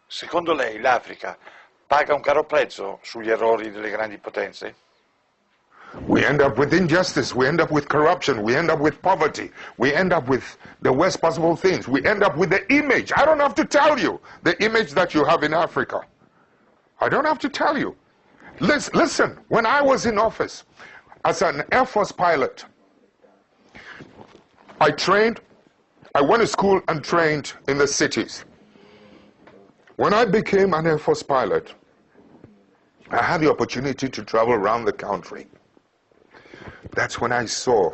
Secondo lei l'Africa paga un caro prezzo sugli errori delle grandi potenze? We end up with injustice, we end up with corruption, we end up with poverty, we end up with the worst possible things, we end up with the image. I don't have to tell you the image that you have in Africa. I don't have to tell you. Listen, when I was in office as an Air Force pilot, I went to school and trained in the cities. When I became an Air Force pilot, I had the opportunity to travel around the country. That's when I saw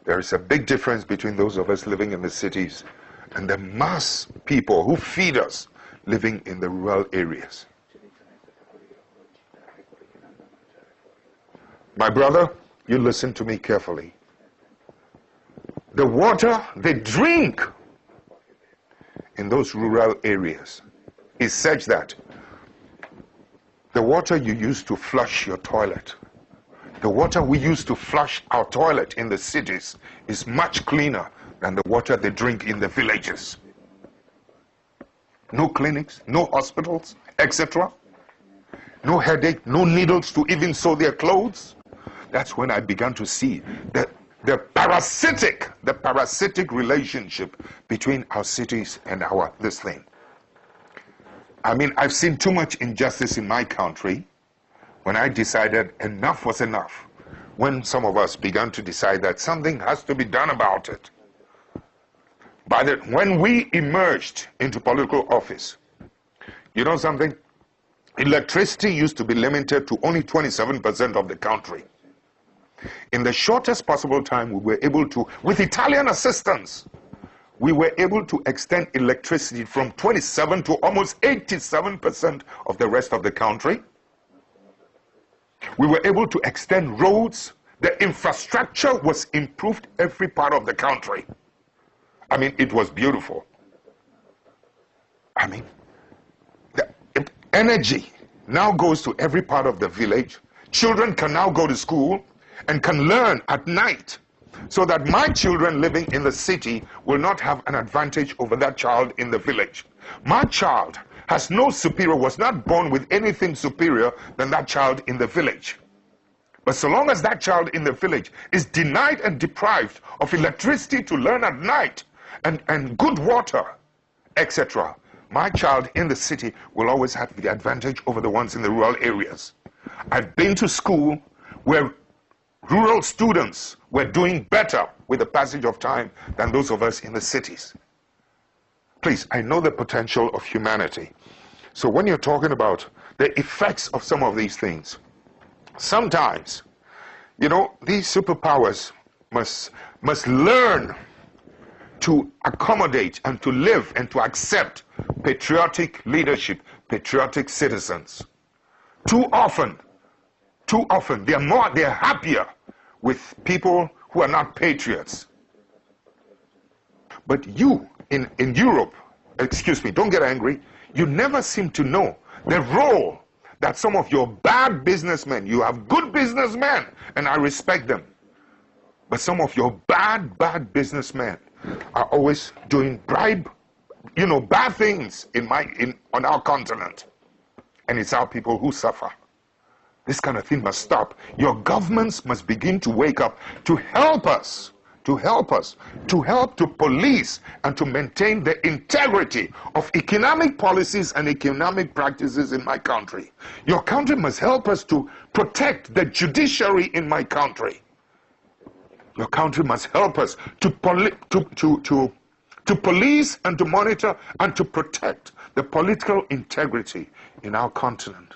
there is a big difference between those of us living in the cities and the mass people who feed us living in the rural areas. My brother, you listen to me carefully. The water they drink in those rural areas is such that the water you use to flush your toilet, the water we use to flush our toilet in the cities is much cleaner than the water they drink in the villages. No clinics, no hospitals, etc. No headache, no needles to even sew their clothes. That's when I began to see the parasitic relationship between our cities and this thing. I mean, I've seen too much injustice in my country when I decided enough was enough. When some of us began to decide that something has to be done about it. When we emerged into political office, you know something? Electricity used to be limited to only 27% of the country. In the shortest possible time, we were able to, with Italian assistance, we were able to extend electricity from 27 to almost 87% of the rest of the country. We were able to extend roads. The infrastructure was improved every part of the country. I mean, it was beautiful. I mean, the energy now goes to every part of the village. Children can now go to school and can learn at night, so that my children living in the city will not have an advantage over that child in the village. My child has no superior, was not born with anything superior than that child in the village. But so long as that child in the village is denied and deprived of electricity to learn at night and good water, etc., my child in the city will always have the advantage over the ones in the rural areas. I've been to school where rural students were doing better with the passage of time than those of us in the cities. Please, I know the potential of humanity. So when you're talking about the effects of some of these things, sometimes, you know, these superpowers must learn to accommodate and to live and to accept patriotic leadership, patriotic citizens. Too often, they're happier with people who are not patriots. But you, in Europe, excuse me, don't get angry, you never seem to know the role that some of your bad businessmen, you have good businessmen, and I respect them, but some of your bad businessmen are always doing bad things on our continent. And it's our people who suffer. This kind of thing must stop. Your governments must begin to wake up to help us, to help to police and to maintain the integrity of economic policies and economic practices in my country. Your country must help us to protect the judiciary in my country. Your country must help us to police and to monitor and to protect the political integrity in our continent.